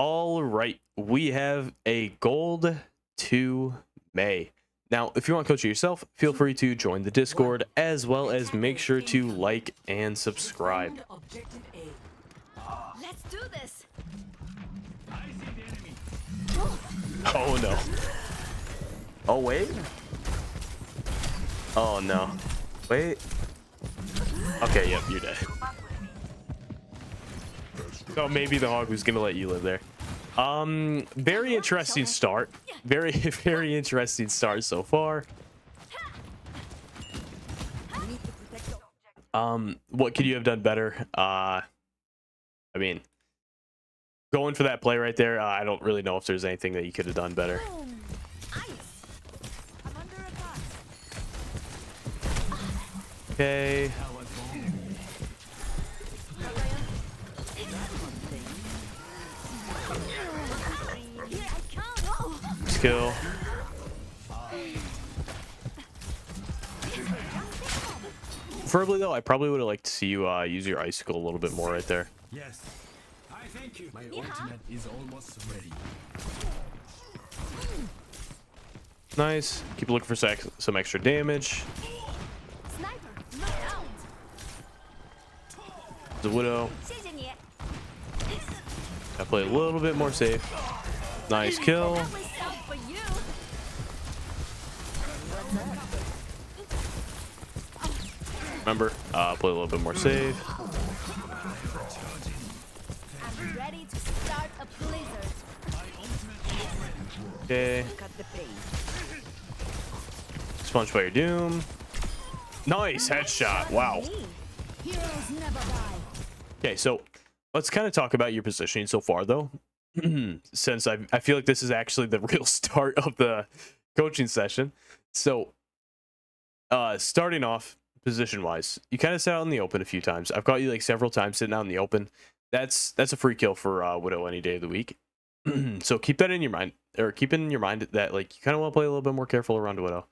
All right, we have a gold to May. Now, if you want to coach it yourself, feel free to join the Discord, as well as make sure to like and subscribe. Let's do this. Oh no. Oh wait. Oh no. Wait. Okay, yep, you're dead. So maybe the hog was gonna let you live there. Very interesting start. Very interesting start so far. What could you have done better? I mean, going for that play right there, I don't really know if there's anything that you could have done better. Okay. Skill. Preferably though, I probably would have liked to see you use your icicle a little bit more right there. Yes, I thank you. My ultimate is almost ready. Nice. Keep looking for some extra damage. The Widow. I play a little bit more safe. Nice kill. Remember, play a little bit more safe. Okay. Sponge by your doom. Nice headshot. Wow. Okay, so let's kind of talk about your positioning so far, though. Since I feel like this is actually the real start of the coaching session. So, starting off position-wise, you kind of sat out in the open a few times. I've caught you like several times sitting out in the open. That's a free kill for Widow any day of the week. So keep that in your mind, or keep in your mind that like you kind of want to play a little bit more careful around Widow.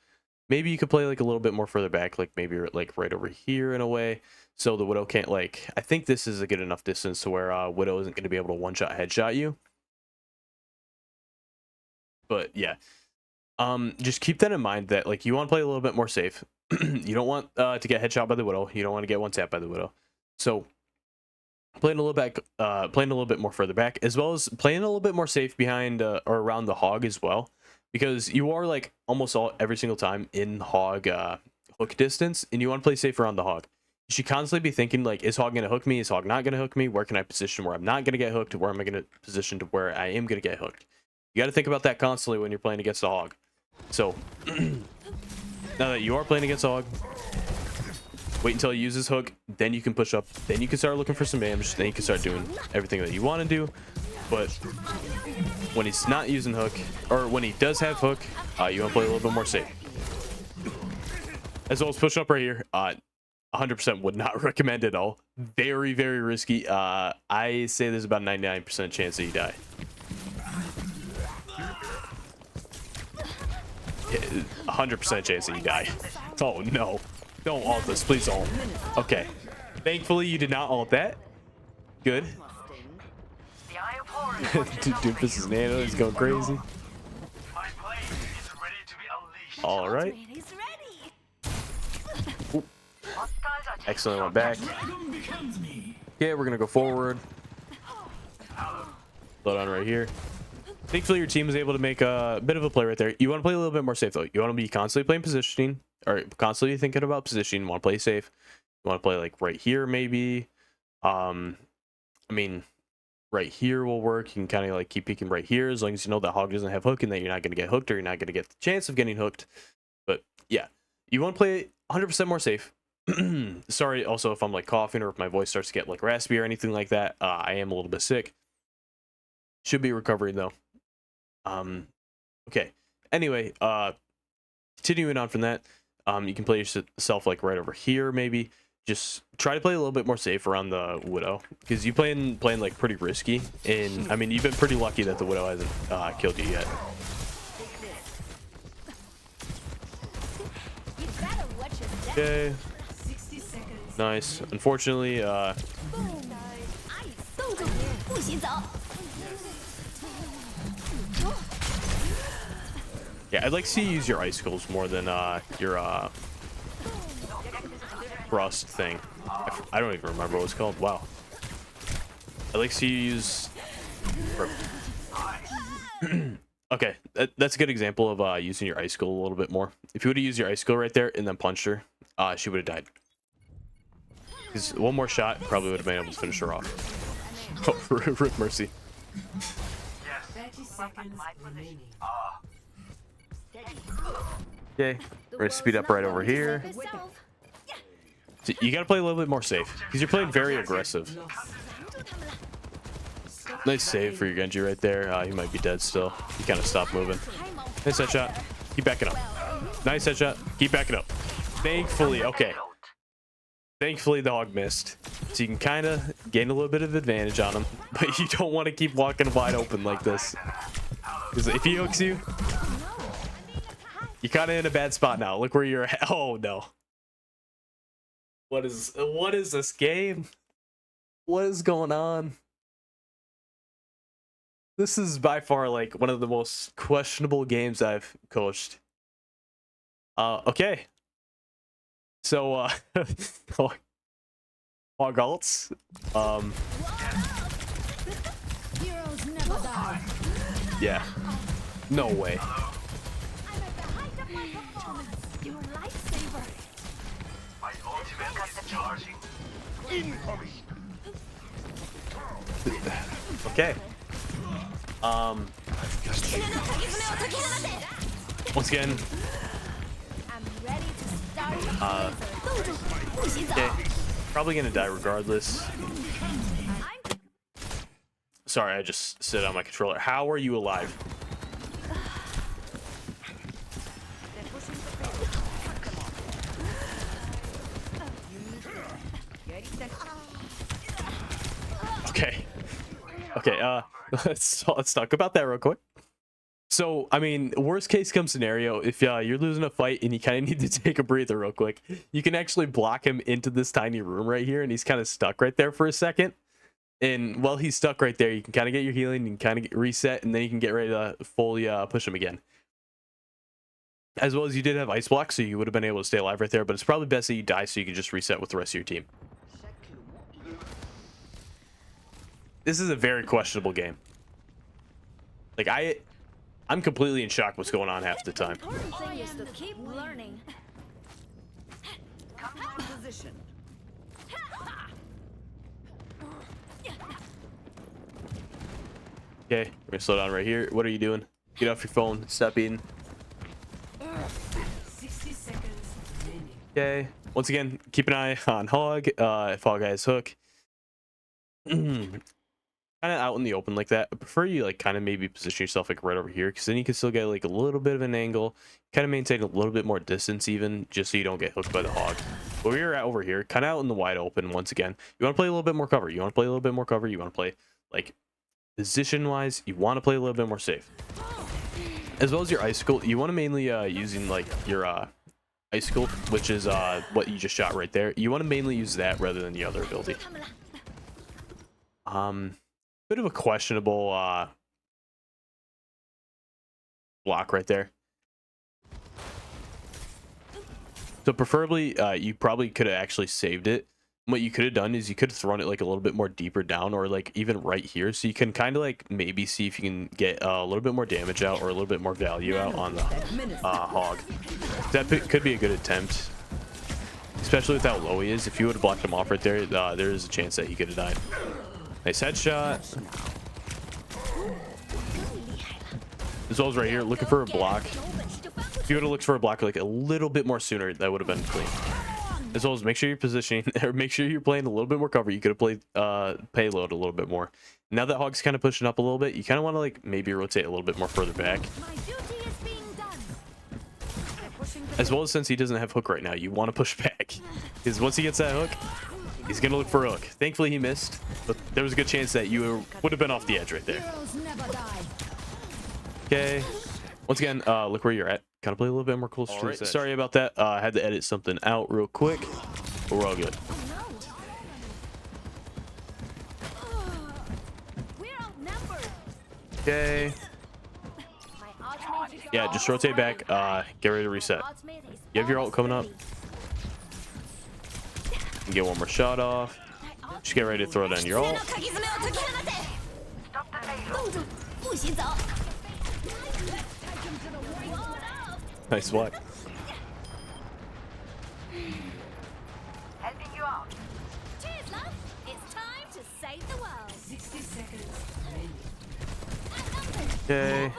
Maybe you could play like a little bit more further back, like maybe like right over here in a way, so the Widow can't like. I think this is a good enough distance to where Widow isn't going to be able to one-shot headshot you. But yeah, just keep that in mind that like you want to play a little bit more safe. You don't want to get headshot by the Widow. You don't want to get one tap by the Widow. So playing a little bit more further back, as well as playing a little bit more safe behind or around the hog as well, because you are like almost every single time in hog hook distance, and you want to play safe around the hog. You should constantly be thinking like, is hog gonna hook me? Is hog not gonna hook me? Where can I position where I'm not gonna get hooked? Where am I gonna position to where I am gonna get hooked? You got to think about that constantly when you're playing against the hog. So now that you are playing against the hog, wait until he uses hook, then you can push up, then you can start looking for some damage, then you can start doing everything that you want to do. But when he's not using hook, or when he does have hook, you want to play a little bit more safe. As well as push up right here. 100% would not recommend at all. Very risky. I say there's about 99% chance that you die. 100% chance that you die. Oh no. Don't ult this, please don't. Okay. Thankfully, you did not ult that. Good. Doofus is nano, he's going crazy. Alright. Excellent, went back. Okay, we're gonna go forward. Load on right here. Thankfully, your team was able to make a bit of a play right there. You want to play a little bit more safe, though. You want to be constantly playing positioning, or constantly thinking about positioning. You want to play safe. You want to play like right here, maybe. I mean, right here will work. You can kind of like keep peeking right here, as long as you know that hog doesn't have hook and that you're not going to get hooked, or you're not going to get the chance of getting hooked. But yeah, you want to play 100% more safe. Sorry, also if I'm like coughing or if my voice starts to get like raspy or anything like that. I am a little bit sick. Should be recovering though. Okay, anyway, continuing on from that, you can play yourself like right over here, maybe. Just try to play a little bit more safe around the Widow, because you've playing like pretty risky, and I mean you've been pretty lucky that the Widow hasn't killed you yet. Okay, nice. Unfortunately, Yeah, I'd like to see you use your icicles more than your thrust thing. I don't even remember what it's called. Wow. I'd like to see you use. Okay, that's a good example of using your icicle a little bit more. If you would have used your icicle right there and then punched her, she would have died. Because one more shot probably would have been able to finish her off. Oh, rip mercy. 30 seconds remaining. Okay, we're gonna speed up right over here. So you gotta play a little bit more safe because you're playing very aggressive. Nice save for your Genji right there. He might be dead still. He kind of stopped moving. Nice headshot. Keep backing up. Nice headshot. Keep backing up. Thankfully, okay. Thankfully, the hog missed. So you can kind of gain a little bit of advantage on him. But you don't want to keep walking wide open like this. Because if he hooks you, you're kind of in a bad spot now. Look where you're at. Oh, no. What is this game? What is going on? This is by far like one of the most questionable games I've coached. Okay. So hog alts. Heroes never die. Yeah. No way. I'm at the height of my performance. Your lifesaver. My ultimate is charging. Incoming. Okay. Once again. I'm ready to start. Okay. Probably gonna die regardless. Sorry, I just sit on my controller. How are you alive? Okay. Okay, let's talk about that real quick. So, I mean, worst case come scenario, if you're losing a fight and you kind of need to take a breather real quick, you can actually block him into this tiny room right here, and he's kind of stuck right there for a second. And while he's stuck right there, you can kind of get your healing, you can kind of reset, and then you can get ready to fully push him again. As well as you did have ice block, so you would have been able to stay alive right there, but it's probably best that you die so you can just reset with the rest of your team. This is a very questionable game. Like, I'm completely in shock what's going on half the time. Important thing is to keep learning. Come to position. Okay, we're gonna slow down right here. What are you doing? Get off your phone. Stop eating. 60 seconds remaining. Okay. Once again, keep an eye on Hog. If Hog has hook. Kind of out in the open like that. I prefer you like kind of maybe position yourself like right over here, because then you can still get like a little bit of an angle, kind of maintain a little bit more distance even, just so you don't get hooked by the hog. But we're at over here, kind of out in the wide open. Once again, you want to play a little bit more cover. You want to play a little bit more cover. You want to play like position wise. You want to play a little bit more safe, as well as your icicle. You want to mainly using like your icicle, which is what you just shot right there. You want to mainly use that rather than the other ability. Bit of a questionable block right there. So preferably, you probably could have actually saved it. What you could have done is you could have thrown it like a little bit more deeper down, or like even right here, so you can kind of like maybe see if you can get a little bit more damage out or a little bit more value out on the hog. That could be a good attempt, especially with how low he is. If you would have blocked him off right there, there is a chance that he could have died. Nice headshot. As well as right here, looking for a block. If you would have looked for a block like a little bit more sooner, that would have been clean. As well as make sure you're positioning, or make sure you're playing a little bit more cover. You could have played payload a little bit more. Now that Hog's kind of pushing up a little bit, you kind of want to like maybe rotate a little bit more further back. My duty is being done. As well as since he doesn't have hook right now, you want to push back. Because once he gets that hook, he's going to look for a hook. Thankfully, he missed, but there was a good chance that you would have been off the edge right there. Heroes never die. Okay. Once again, look where you're at. Kind of play a little bit more closer to this edge. Sorry about that. I had to edit something out real quick, but we're all good. We're outnumbered. Okay. My ultimate is Yeah, just rotate back. Get ready to reset. You have your ult coming up. You get one more shot off. Just get ready to throw down your ult. Stop the payload. 冻住，不许走。 Nice block. Helping you out. Cheers, love. It's time to save the world. 60 seconds remaining. Okay.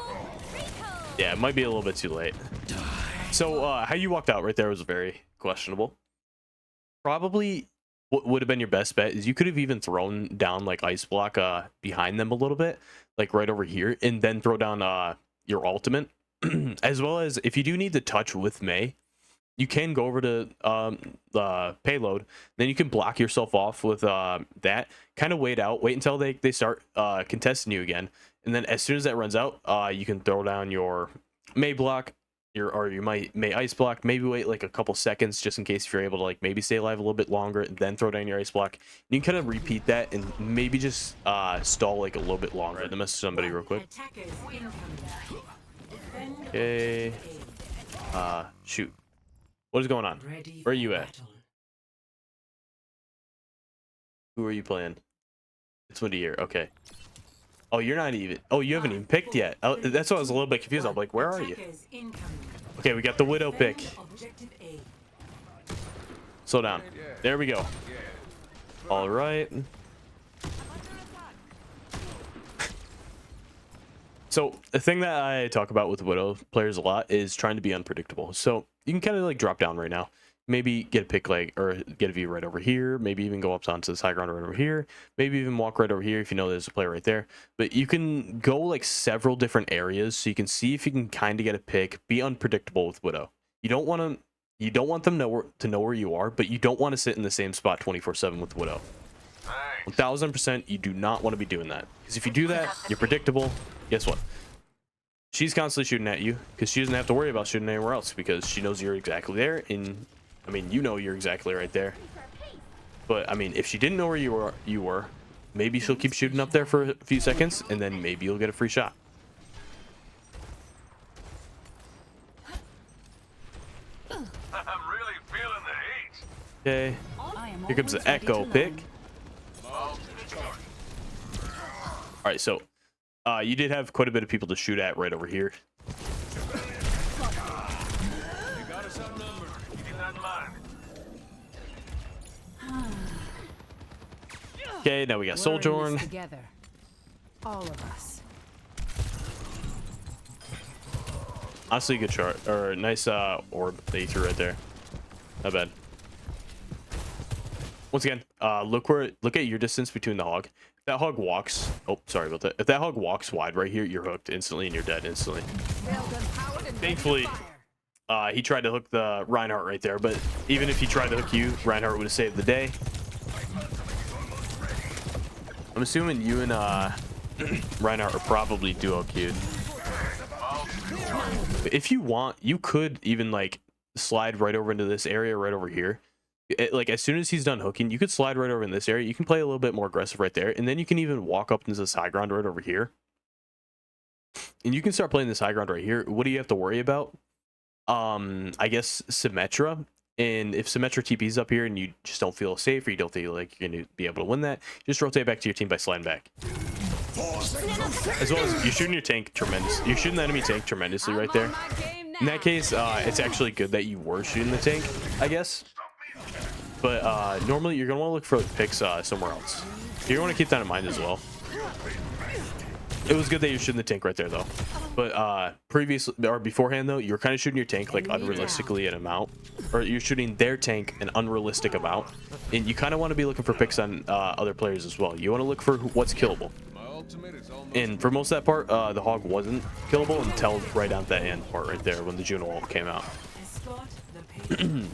Yeah, it might be a little bit too late. So how you walked out right there was very questionable. Probably what would have been your best bet is you could have even thrown down like ice block behind them a little bit, like right over here, and then throw down your ultimate. As well as if you do need to touch with Mei, you can go over to the payload, then you can block yourself off with that, kind of wait until they start contesting you again, and then as soon as that runs out, you can throw down your Mei block, your Mei ice block, maybe wait like a couple seconds just in case if you're able to like maybe stay alive a little bit longer, and then throw down your ice block. You can kind of repeat that and maybe just stall like a little bit longer. Let me message somebody real quick. Attackers incoming. Defend Okay. Shoot. What is going on? ready Where are for you at? battle. Who are you playing? It's Windy here. Okay. Oh, you're not even. Oh, you haven't even picked yet. Oh, that's why I was a little bit confused. I'm like, where are you? Attackers incoming. Okay, we got the Widow pick. Defend objective A. Slow down. There we go. All right. So the thing that I talk about with Widow players a lot is trying to be unpredictable. So you can kind of like drop down right now. Maybe get a pick like, or get a view right over here. Maybe even go up onto this high ground right over here. Maybe even walk right over here if you know there's a player right there. But you can go like several different areas so you can see if you can kind of get a pick. Be unpredictable with Widow. You don't want them to know where you are, but you don't want to sit in the same spot 24/7 with Widow. 1000% you do not want to be doing that. Because if you do that, you're predictable. Guess what? She's constantly shooting at you because she doesn't have to worry about shooting anywhere else because she knows you're exactly there. And I mean, you know you're exactly right there. But I mean, if she didn't know where you were, maybe she'll keep shooting up there for a few seconds, and then maybe you'll get a free shot. I'm really feeling the heat. Okay. Here comes the Echo pick. All right, so you did have quite a bit of people to shoot at right over here. They got us outnumbered. Keeping that in mind. Okay, now we got Sojourn. Together. All of us. Honestly, good chart or nice orb that you threw right there. Not bad. Once again, look at your distance between the hog. If that hog walks, oh, sorry about that. If that hog walks wide right here, you're hooked instantly and you're dead instantly. Thankfully, he tried to hook the Reinhardt right there, but even if he tried to hook you, Reinhardt would have saved the day. I'm assuming you and Reinhardt are probably duo queued. If you want, you could even like slide right over into this area right over here. Like as soon as he's done hooking, you could slide right over in this area. You can play a little bit more aggressive right there, and then you can even walk up into this high ground right over here, and you can start playing this high ground right here. What do you have to worry about? I guess Symmetra. And if Symmetra TP's up here and you just don't feel safe or you don't feel like you're going to be able to win that, just rotate back to your team by sliding back. As well as you're shooting your tank tremendous. You're shooting the enemy tank tremendously right there. In that case, it's actually good that you were shooting the tank, I guess. But normally you're going to want to look for picks somewhere else. You're going to keep that in mind as well. It was good that you're shooting the tank right there though. But previously or beforehand though, you were kind of shooting your tank like unrealistically an amount, or you're shooting their tank an unrealistic amount, and you kind of want to be looking for picks on other players as well. You want to look for what's killable. And for most of that part, the hog wasn't killable until right at that end part right there when the Juno ult came out. Escort the patient.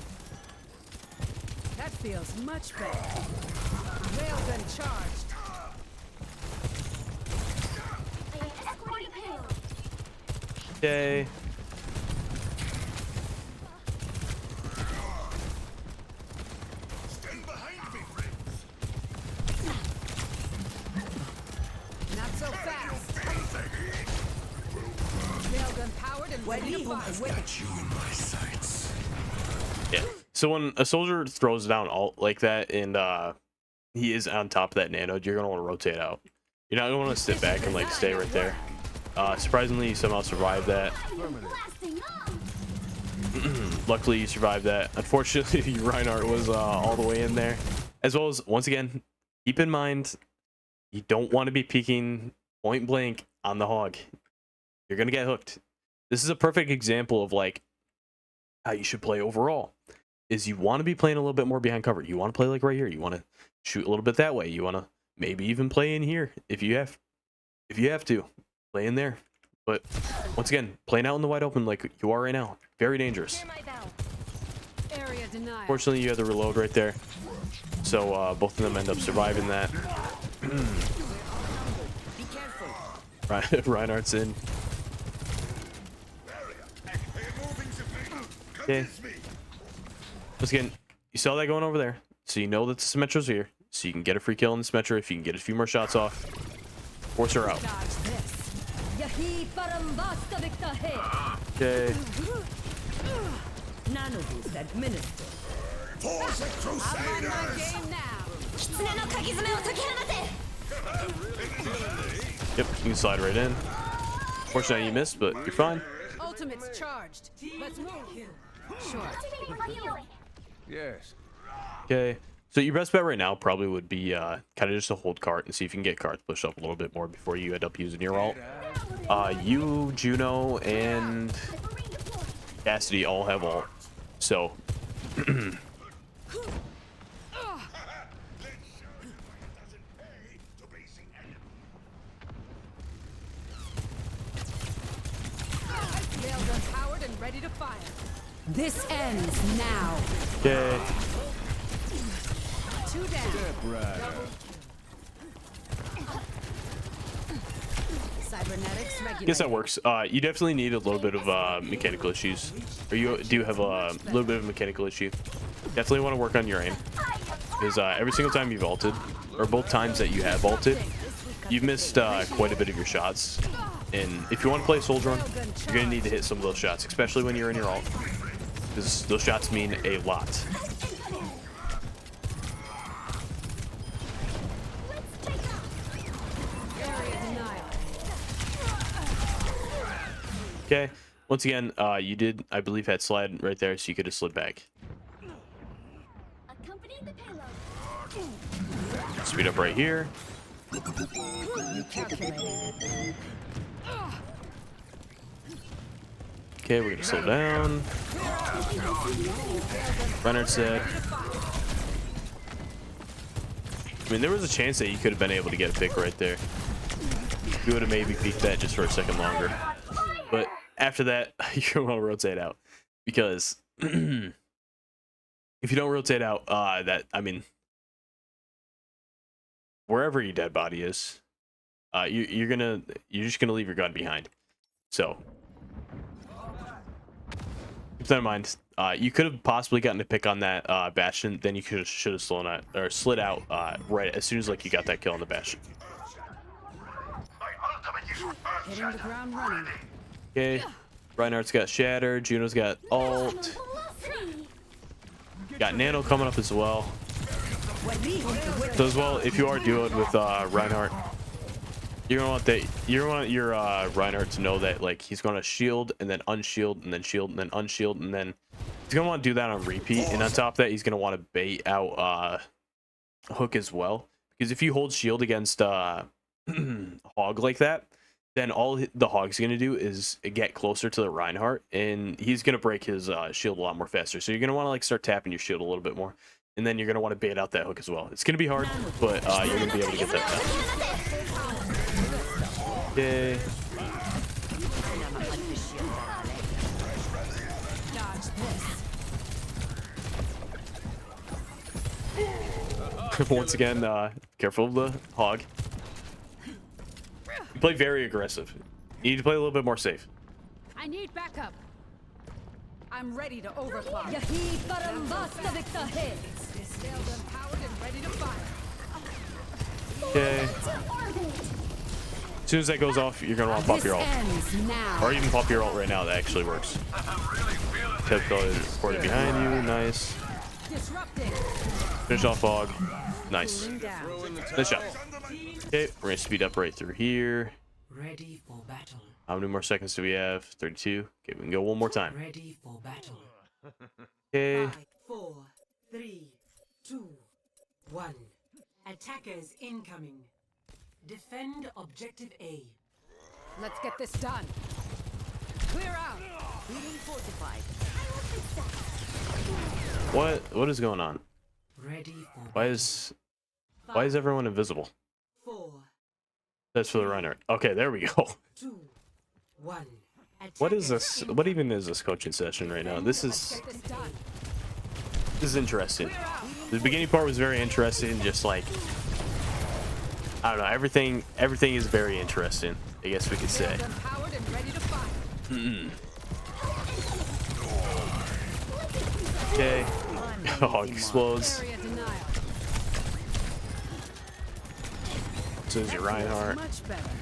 That feels much better. Railgun charged. Okay. Not so fast. Railgun powered and Ready to fire. Got you in my sights. Yeah. So when a soldier throws down ult like that and he is on top of that nano, you're gonna want to rotate out. You're not gonna want to sit back and like stay right there. Surprisingly, you somehow survived that. Blasting off. Luckily, you survived that. Unfortunately, Reinhardt was all the way in there. As well as, once again, keep in mind, you don't want to be peeking point blank on the hog. You're gonna get hooked. This is a perfect example of like how you should play overall. Is you want to be playing a little bit more behind cover. You want to play like right here. You want to shoot a little bit that way. You want to maybe even play in here if you have to play in there. But once again, playing out in the wide open like you are right now, very dangerous. Hear my bell. Area denial. Fortunately, you have the reload right there, so both of them end up surviving that. Reinhardt's in. Okay. Once again, you saw that going over there, so you know that the Symmetra's here, so you can get a free kill in the Symmetra if you can get a few more shots off. Force her out. Dodge this. Okay. Nano boost administered. Force the I'm on my Crusaders! game now. Yep, you can slide right in. Fortunately, you missed, but you're fine. Ultimate's charged. Let's move. Sure. Yes. Okay. So your best bet right now probably would be kind of just to hold cart and see if you can get cart pushed up a little bit more before you end up using your ult. You, Juno, and Cassidy all have ult. So Railgun powered and ready to fire. This ends now. okay. 2 down. Right. Cybernetics regulated. Guess that works. You definitely need a little bit of mechanical issues, or you do have a little bit of a mechanical issue. Definitely want to work on your aim, because every single time you've ulted, or both times that you have ulted, you've missed quite a bit of your shots. And if you want to play Sojourn, you're gonna need to hit some of those shots, especially when you're in your ult, because those shots mean a lot. Area denial. Okay. Once again, you did, I believe, had slide right there, so you could have slid back. Accompany the payload. Speed up right here. Okay, we're gonna slow down. Reinhardt's dead. I mean, there was a chance that you could have been able to get a pick right there. You would have maybe peeked that just for a second longer. But after that, you're gonna rotate out, because if you don't rotate out, I mean, wherever your dead body is, you're just gonna leave your gun behind. So keep that in mind. You could have possibly gotten a pick on that Bastion, then you should have slid out right as soon as like you got that kill on the Bastion. Hitting the ground running. Okay, Reinhardt's got Shatter, Juno's got ult, got Nano coming up as well. So as well, if you are duoed with Reinhardt, you're gonna want your Reinhardt to know that like he's gonna shield and then unshield and then shield and then unshield, and then he's gonna want to do that on repeat. And on top of that, he's gonna want to bait out hook as well, because if you hold shield against hog like that, then all the hog's gonna do is get closer to the Reinhardt, and he's gonna break his shield a lot more faster. So you're gonna want to like start tapping your shield a little bit more, and then you're gonna want to bait out that hook as well. It's gonna be hard, but you're gonna be able to get that done. Okay. Dodge this. Once again, careful of the hog. You play very aggressive. You need to play a little bit more safe. I need backup. I'm ready to overclock. Railgun powered and ready to fire. Okay. As soon as that goes off, you're gonna want to pop This your ult, ends now. or even pop your ult right now. That actually works. Ported behind you, nice. Disrupting. Finish off fog, nice. Cooling down. Nice shot. Okay, we're gonna speed up right through here. Ready for battle. How many more seconds do we have? 32. Okay, we can go one more time. Ready for battle. Okay. 5, 4, 3, 2, 1. Attackers incoming. Defend objective A. Let's get this done. Clear out. Feeling fortified. What is going on? Ready for Why is everyone invisible? 4, That's for the runner. Okay, there we go. 2, 1. What is this? What even is this coaching session right now? This is Get this done. interesting. The beginning part was very interesting. Just like, I don't know, everything is very interesting, I guess we could say. Empowered and ready to fight. Okay. Oh, it explodes. Area denial. As soon as you're Reinhardt. Much better. 30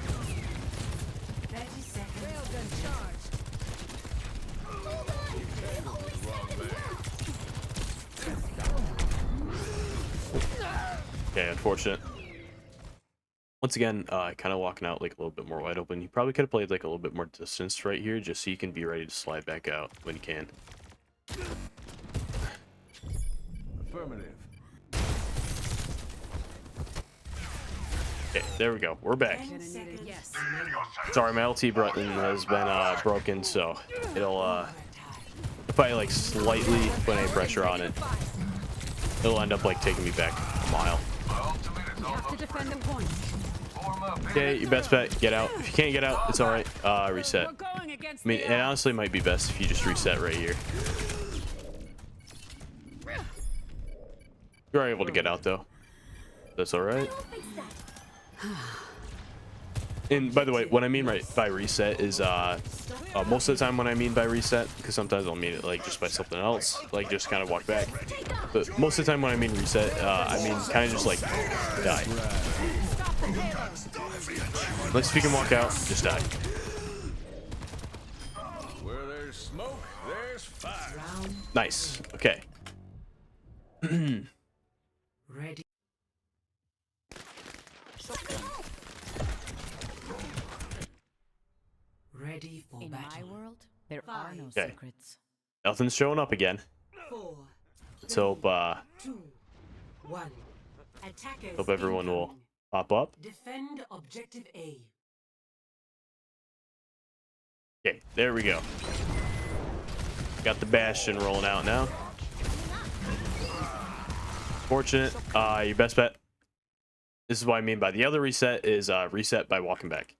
seconds. Railgun charged. Okay, unfortunate. Once again, kind of walking out like a little bit more wide open. You probably could have played like a little bit more distance right here, just so you can be ready to slide back out when you can. Affirmative. Okay, there we go. We're back. 10 seconds. Yes. Sorry, my LT button has been broken, so it'll if I like slightly put any pressure on it, it'll end up like taking me back a mile. We have to defend the point. Okay, your best bet, get out. If you can't get out, it's all right. Reset. We're going against I mean, it honestly might be best if you just reset right here. You are able to get out though. That's all right. And by the way, what I mean by reset is most of the time when I mean by reset, because sometimes I'll mean it like just by something else, like just kind of walk back. But most of the time when I mean reset, I mean kind of just like die. Unless if you can walk out, just die. Where there's smoke, there's fire. Nice. Okay. Ready. Ready for In my battle. world, there are no Okay. secrets. Nothing's showing up again. 4, Let's hope 2, 1. Attackers hope everyone will incoming. pop up. Defend objective A. Okay, there we go. Got the Bastion rolling out now. Fortunate. Your best bet. This is what I mean by the other reset is reset by walking back.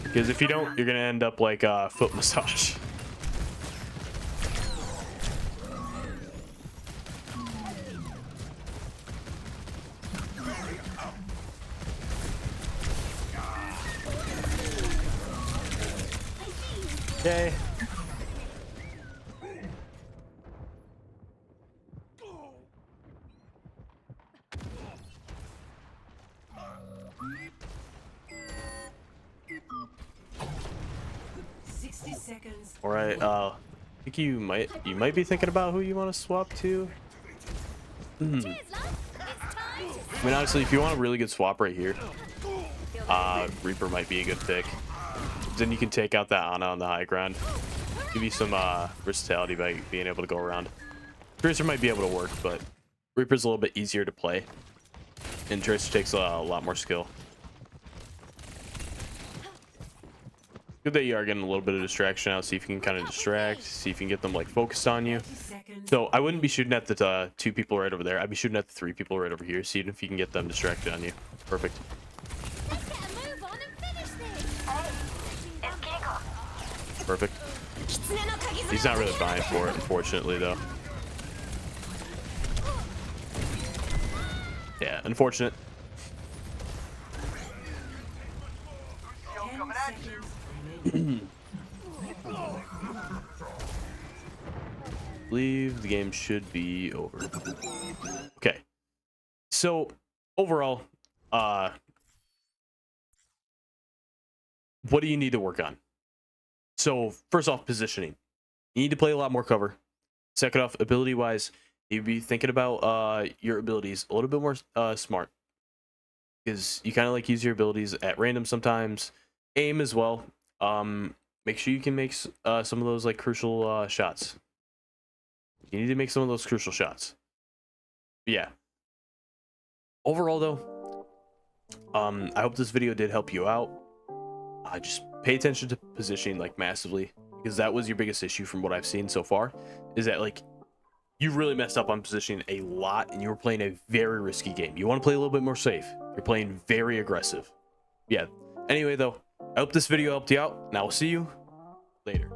Because if you don't, you're gonna end up like foot massage. Okay. All right. I think you might be thinking about who you want to swap to. I mean, honestly, if you want a really good swap right here, Reaper might be a good pick. Then you can take out that Ana on the high ground. Give you some versatility by being able to go around. Tracer might be able to work, but Reaper's a little bit easier to play, and Tracer takes a lot more skill. Good that you are getting a little bit of distraction out. See if you can kind of distract. See if you can get them like focused on you. So I wouldn't be shooting at the 2 people right over there. I'd be shooting at the 3 people right over here. See if you can get them distracted on you. Perfect. Let's get a move on and finish this. Perfect. He's not really vying for it, unfortunately, though. Yeah, unfortunate. 10 seconds. Believe the game should be over. Okay. So overall, what do you need to work on? So first off, positioning. You need to play a lot more cover. Second off, ability wise, you'd be thinking about your abilities a little bit more smart, because you kind of like use your abilities at random sometimes. Aim as well. Make sure you can make some of those like crucial shots. You need to make some of those crucial shots. But yeah. Overall though, I hope this video did help you out. Just pay attention to positioning like massively, because that was your biggest issue from what I've seen so far, is that like you really messed up on positioning a lot and you were playing a very risky game. You want to play a little bit more safe. You're playing very aggressive. Yeah. Anyway though, I hope this video helped you out, and I will see you later.